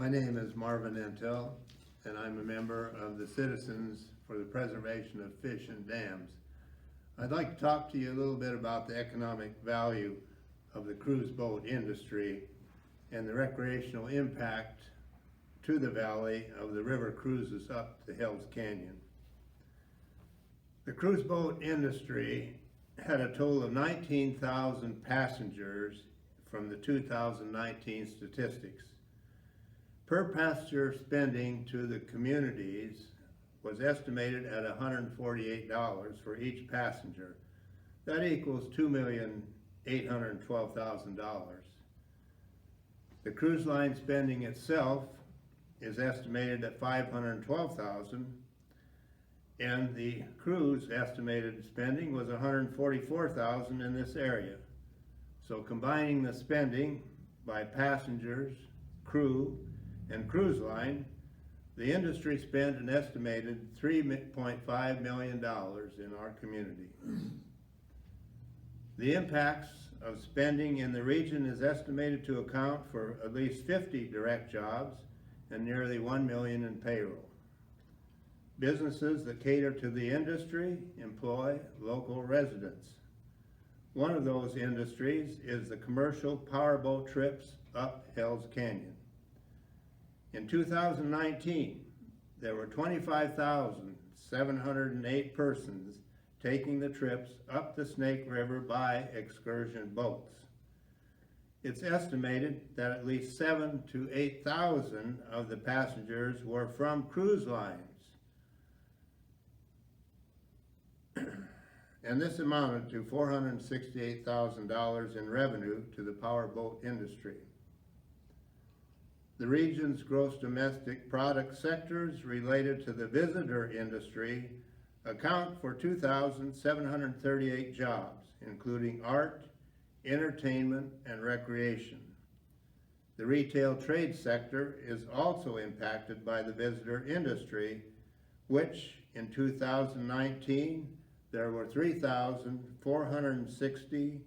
My name is Marvin ENTEL, and I'm a member of the Citizens for the Preservation of Fish and Dams. I'd like to talk to you a little bit about the economic value of the cruise boat industry and the recreational impact to the valley of the river cruises up to Hells Canyon. The cruise boat industry had a total of 19,000 passengers from the 2019 statistics. Per passenger spending to the communities was estimated at $148 for each passenger. That equals $2,812,000. The cruise line spending itself is estimated at $512,000, and the cruise estimated spending was $144,000 in this area. So combining the spending by passengers, crew, and cruise line, the industry spent an estimated $3.5 million in our community. The impacts of spending in the region is estimated to account for at least 50 direct jobs and nearly 1 million in payroll. Businesses that cater to the industry employ local residents. One of those industries is the commercial powerboat trips up Hells Canyon. In 2019, there were 25,708 persons taking the trips up the Snake River by excursion boats. It's estimated that at least 7,000 to 8,000 of the passengers were from cruise lines. And this amounted to $468,000 in revenue to the powerboat industry. The region's gross domestic product sectors related to the visitor industry account for 2,738 jobs, including art, entertainment, and recreation. The retail trade sector is also impacted by the visitor industry, which in 2019, there were 3,460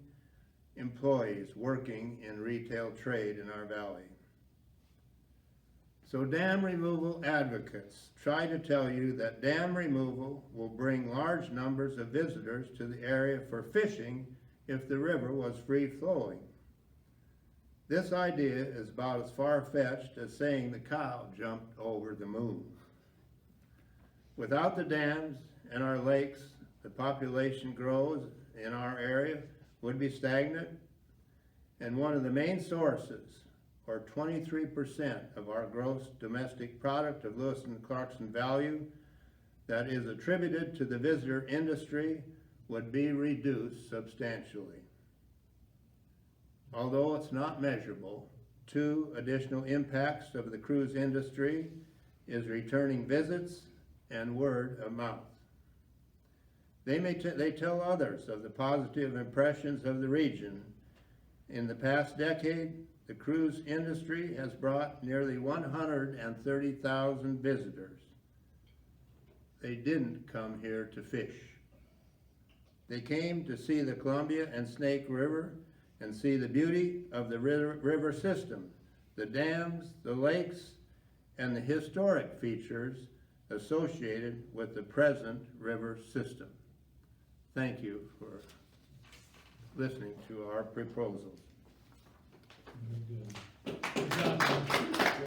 employees working in retail trade in our valley. So dam removal advocates try to tell you that dam removal will bring large numbers of visitors to the area for fishing if the river was free-flowing. This idea is about as far-fetched as saying the cow jumped over the moon. Without the dams and our lakes, the population growth in our area would be stagnant, and one of the main sources, or 23% of our gross domestic product of Lewis and Clarkson value that is attributed to the visitor industry, would be reduced substantially. Although it's not measurable, two additional impacts of the cruise industry is returning visits and word of mouth. They tell others of the positive impressions of the region. In the past decade, the cruise industry has brought nearly 130,000 visitors. They didn't come here to fish. They came to see the Columbia and Snake River and see the beauty of the river system, the dams, the lakes, and the historic features associated with the present river system. Thank you for listening to our proposals.